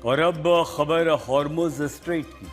और अब खबर हॉर्मुज स्ट्रेट की।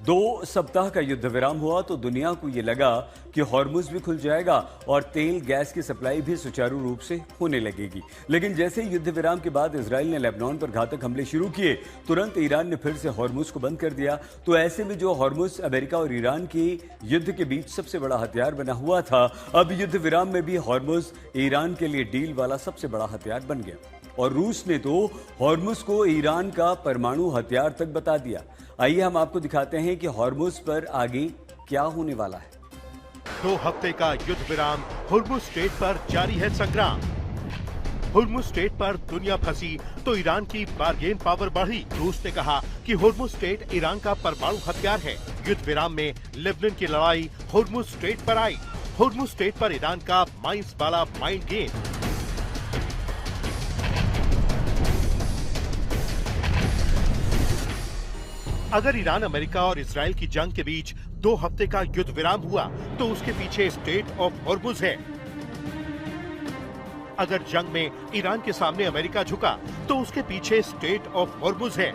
2 सप्ताह का युद्ध विराम हुआ तो दुनिया को ये लगा कि हॉर्मुज भी खुल जाएगा और तेल गैस की सप्लाई भी सुचारू रूप से होने लगेगी। लेकिन जैसे ही युद्ध विराम के बाद इजराइल ने लेबनान पर घातक हमले शुरू किए, तुरंत ईरान ने फिर से हॉर्मुज को बंद कर दिया। तो ऐसे में जो हॉर्मुज अमेरिका और ईरान के युद्ध के बीच सबसे बड़ा हथियार बना हुआ था, अब युद्ध विराम में भी हॉर्मुज ईरान के लिए डील वाला सबसे बड़ा हथियार बन गया। और रूस ने तो हॉर्मुज को ईरान का परमाणु हथियार तक बता दिया। आइए हम आपको दिखाते हैं कि हॉर्मुज पर आगे क्या होने वाला है। 2 हफ्ते का युद्ध विराम, हॉर्मुज स्ट्रेट पर जारी है संग्राम। हॉर्मुज स्ट्रेट पर दुनिया फंसी तो ईरान की बारगेन पावर बढ़ी। रूस ने कहा कि हॉर्मुज स्ट्रेट ईरान का परमाणु हथियार है। युद्ध विराम में लेबनान की लड़ाई हॉर्मुज स्ट्रेट पर आई। हॉर्मुज स्ट्रेट पर ईरान का माइंस वाला माइंड गेम। अगर ईरान, अमेरिका और इजराइल की जंग के बीच 2 हफ्ते का युद्ध विराम हुआ तो उसके पीछे स्ट्रेट ऑफ हॉर्मुज है। अगर जंग में ईरान के सामने अमेरिका झुका तो उसके पीछे स्ट्रेट ऑफ हॉर्मुज है।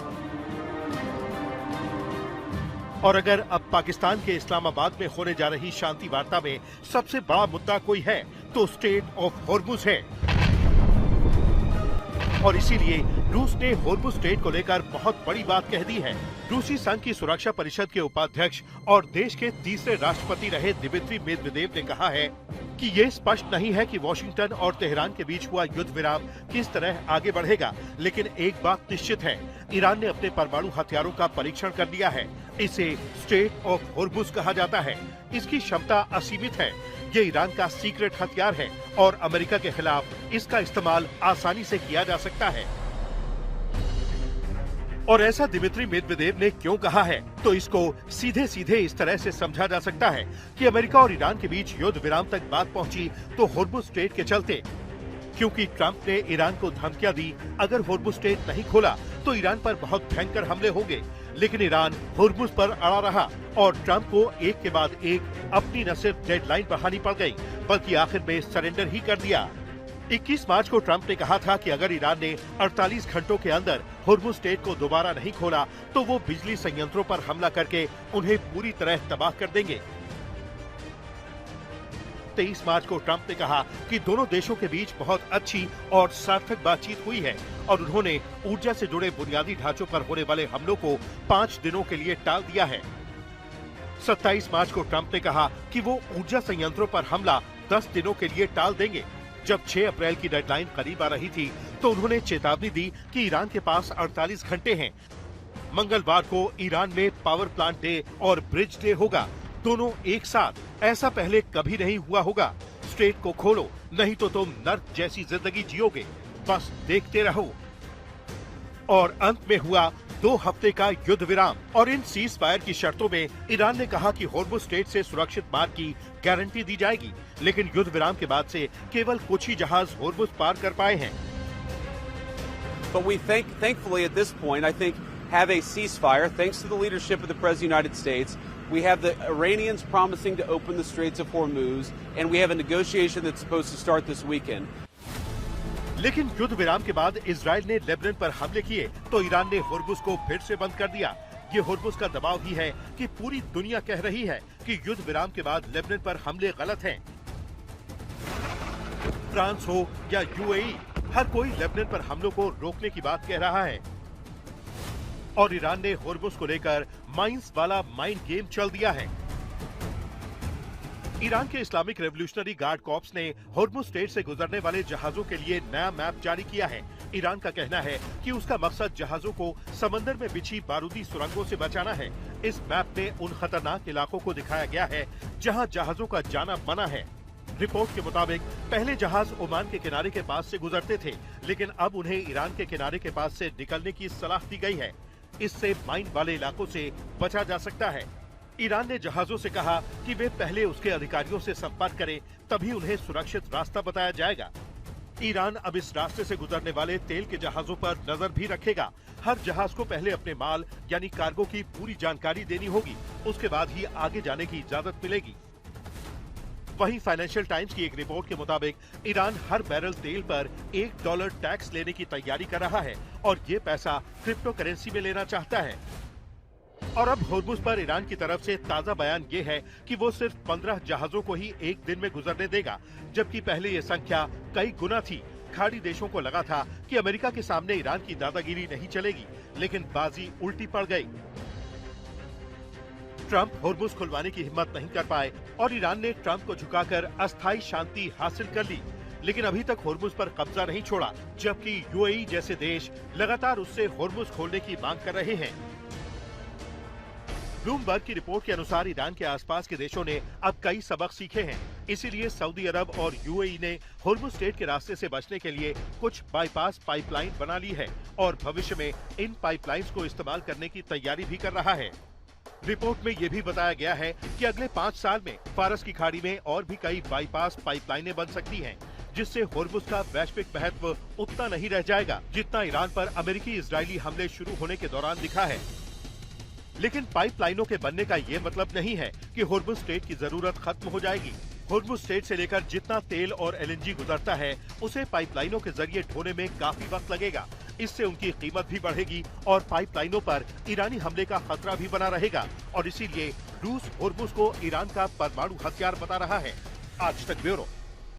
और अगर अब पाकिस्तान के इस्लामाबाद में होने जा रही शांति वार्ता में सबसे बड़ा मुद्दा कोई है तो स्ट्रेट ऑफ हॉर्मुज है। और इसीलिए रूस ने हॉर्मुज स्ट्रेट को लेकर बहुत बड़ी बात कह दी है। रूसी संघ की सुरक्षा परिषद के उपाध्यक्ष और देश के तीसरे राष्ट्रपति रहे दिमित्री मेदवेदेव ने कहा है कि ये स्पष्ट नहीं है कि वॉशिंगटन और तेहरान के बीच हुआ युद्ध विराम किस तरह आगे बढ़ेगा, लेकिन एक बात निश्चित है, ईरान ने अपने परमाणु हथियारों का परीक्षण कर लिया है। इसे स्ट्रेट ऑफ हॉर्मुज कहा जाता है। इसकी क्षमता असीमित है। ये ईरान का सीक्रेट हथियार है और अमेरिका के खिलाफ इसका इस्तेमाल आसानी से किया जा सकता है। और ऐसा दिमित्री मेदवेदेव ने क्यों कहा है, तो इसको सीधे सीधे इस तरह से समझा जा सकता है कि अमेरिका और ईरान के बीच युद्ध विराम तक बात पहुंची तो हॉर्मुज स्ट्रेट के चलते, क्योंकि ट्रंप ने ईरान को धमकियां दी अगर हॉर्मुज स्ट्रेट नहीं खोला तो ईरान पर बहुत भयंकर हमले होंगे। लेकिन ईरान हॉर्मुज पर अड़ा रहा और ट्रंप को एक के बाद एक अपनी न सिर्फ डेडलाइन बढ़ानी पड़ गई, बल्कि आखिर में सरेंडर ही कर दिया। 21 मार्च को ट्रंप ने कहा था कि अगर ईरान ने 48 घंटों के अंदर हॉर्मुज स्ट्रेट को दोबारा नहीं खोला तो वो बिजली संयंत्रों पर हमला करके उन्हें पूरी तरह तबाह कर देंगे। 23 मार्च को ट्रंप ने कहा कि दोनों देशों के बीच बहुत अच्छी और सार्थक बातचीत हुई है और उन्होंने ऊर्जा से जुड़े बुनियादी ढांचों पर होने वाले हमलों को 5 दिनों के लिए टाल दिया है। 27 मार्च को ट्रंप ने कहा कि वो ऊर्जा संयंत्रों पर हमला 10 दिनों के लिए टाल देंगे। जब 6 अप्रैल की डेडलाइन करीब आ रही थी तो उन्होंने चेतावनी दी कि ईरान के पास 48 घंटे हैं। मंगलवार को ईरान में पावर प्लांट डे और ब्रिज डे होगा, दोनों एक साथ। ऐसा पहले कभी नहीं हुआ होगा। स्ट्रेट को खोलो, नहीं तो तुम नर्क जैसी जिंदगी जियोगे। बस देखते रहो। और अंत में हुआ 2 हफ्ते का युद्ध विराम और इन सीज फायर की शर्तों में ईरान ने कहा कि हॉर्मुज स्ट्रेट से सुरक्षित मार्ग की गारंटी दी जाएगी। लेकिन युद्ध विराम के बाद से केवल कुछ ही जहाज हॉर्मुज पार कर पाए हैं। But we thankfully at this point, I think, have a ceasefire thanks to the leadership of the President of the United States. We have the Iranians promising to open the Straits of Hormuz, and we have a negotiation that's supposed to start this weekend. लेकिन युद्ध विराम के बाद Israel ने Lebanon पर हमले किए तो ईरान ने हॉर्मुज को फिर से बंद कर दिया। ये हॉर्मुज का दबाव ही है कि पूरी दुनिया कह रही है कि युद्ध विराम के बाद लेबनान पर हमले गलत हैं। फ्रांस हो या यूएई, हर कोई लेबनान पर हमलों को रोकने की बात कह रहा है। और ईरान ने हॉर्मुज को लेकर माइंस वाला माइंड गेम चल दिया है। ईरान के इस्लामिक रेवोल्यूशनरी गार्ड कॉर्प्स ने हॉर्मुज स्ट्रेट से गुजरने वाले जहाजों के लिए नया मैप जारी किया है। ईरान का कहना है कि उसका मकसद जहाजों को समंदर में बिछी बारूदी सुरंगों से बचाना है। इस मैप में उन खतरनाक इलाकों को दिखाया गया है जहां जहाजों का जाना मना है। रिपोर्ट के मुताबिक पहले जहाज ओमान के किनारे के पास से गुजरते थे, लेकिन अब उन्हें ईरान के किनारे के पास से निकलने की सलाह दी गई है। इससे माइन वाले इलाकों से बचा जा सकता है। ईरान ने जहाजों से कहा कि वे पहले उसके अधिकारियों से संपर्क करें, तभी उन्हें सुरक्षित रास्ता बताया जाएगा। ईरान अब इस रास्ते से गुजरने वाले तेल के जहाजों पर नजर भी रखेगा। हर जहाज को पहले अपने माल यानी कार्गो की पूरी जानकारी देनी होगी, उसके बाद ही आगे जाने की इजाजत मिलेगी। वहीं फाइनेंशियल टाइम्स की एक रिपोर्ट के मुताबिक ईरान हर बैरल तेल पर $1 टैक्स लेने की तैयारी कर रहा है और ये पैसा क्रिप्टो करेंसी में लेना चाहता है। और अब होर्मुज पर ईरान की तरफ से ताजा बयान ये है कि वो सिर्फ 15 जहाजों को ही एक दिन में गुजरने देगा, जबकि पहले ये संख्या कई गुना थी। खाड़ी देशों को लगा था कि अमेरिका के सामने ईरान की दादागिरी नहीं चलेगी, लेकिन बाजी उल्टी पड़ गई। ट्रंप होर्मुज खुलवाने की हिम्मत नहीं कर पाए और ईरान ने ट्रंप को झुकाकर अस्थायी शांति हासिल कर ली, लेकिन अभी तक होर्मुज पर कब्जा नहीं छोड़ा, जबकि यूएई जैसे देश लगातार उससे होर्मुज खोलने की मांग कर रहे हैं। ब्लूमबर्ग की रिपोर्ट के अनुसार ईरान के आसपास के देशों ने अब कई सबक सीखे हैं, इसीलिए सऊदी अरब और यूएई ने होर्मुज स्ट्रेट के रास्ते से बचने के लिए कुछ बाईपास पाइपलाइन बना ली है और भविष्य में इन पाइपलाइंस को इस्तेमाल करने की तैयारी भी कर रहा है। रिपोर्ट में ये भी बताया गया है कि अगले 5 साल में फारस की खाड़ी में और भी कई बाईपास पाइपलाइनें बन सकती हैं, जिससे होर्मुज का वैश्विक महत्व उतना नहीं रह जाएगा जितना ईरान पर अमेरिकी इजरायली हमले शुरू होने के दौरान दिखा है। लेकिन पाइपलाइनों के बनने का ये मतलब नहीं है कि होर्मुज स्ट्रेट की जरूरत खत्म हो जाएगी। होर्मुज स्ट्रेट से लेकर जितना तेल और एलएनजी गुजरता है, उसे पाइपलाइनों के जरिए ढोने में काफी वक्त लगेगा। इससे उनकी कीमत भी बढ़ेगी और पाइपलाइनों पर ईरानी हमले का खतरा भी बना रहेगा और इसीलिए रूस होर्मुज को ईरान का परमाणु हथियार बता रहा है। आज तक ब्यूरो।